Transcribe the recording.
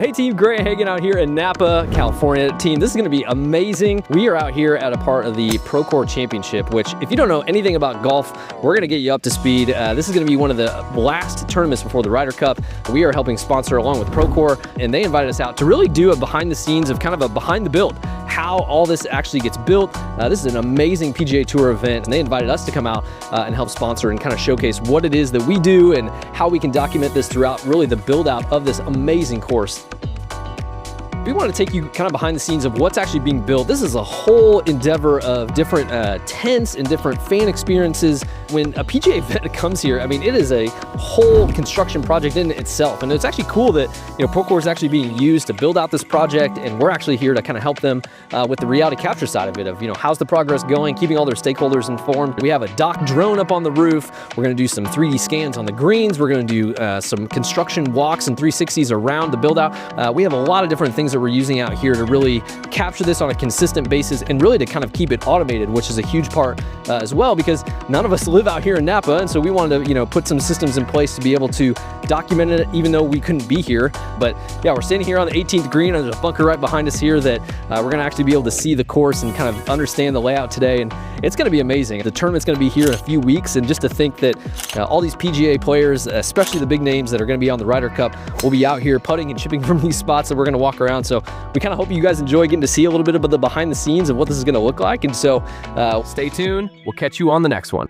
Hey team, Grant Hagan out here in Napa, California. Team, this is gonna be amazing. We are out here at a part of the Procore Championship, which if you don't know anything about golf, we're gonna get you up to speed. This is gonna be one of the last tournaments before the Ryder Cup. We are helping sponsor along with Procore, and they invited us out to really do a behind the scenes of kind of a behind the build, how all this actually gets built. This is an amazing PGA Tour event, and they invited us to come out and help sponsor and kind of showcase what it is that we do and how we can document this throughout really the build out of this amazing course. We want to take you kind of behind the scenes of what's actually being built. This is a whole endeavor of different tents and different fan experiences. When a PGA event comes here, I mean, it is a whole construction project in itself. And it's actually cool that, Procore is actually being used to build out this project, and we're actually here to kind of help them with the reality capture side of it, of, how's the progress going, keeping all their stakeholders informed. We have a dock drone up on the roof. We're going to do some 3D scans on the greens. We're going to do some construction walks and 360s around the build out. We have a lot of different things that we're using out here to really capture this on a consistent basis and really to kind of keep it automated, which is a huge part as well, because none of us live out here in Napa, and so we wanted to put some systems in place to be able to document it even though we couldn't be here. But yeah, we're standing here on the 18th green, and there's a bunker right behind us here that we're going to actually be able to see the course and kind of understand the layout today, and it's going to be amazing. The tournament's going to be here in a few weeks, and just to think that all these PGA players, especially the big names that are going to be on the Ryder Cup, will be out here putting and chipping from these spots that we're going to walk around. So we kind of hope you guys enjoy getting to see a little bit of the behind the scenes of what this is going to look like. And so stay tuned. We'll catch you on the next one.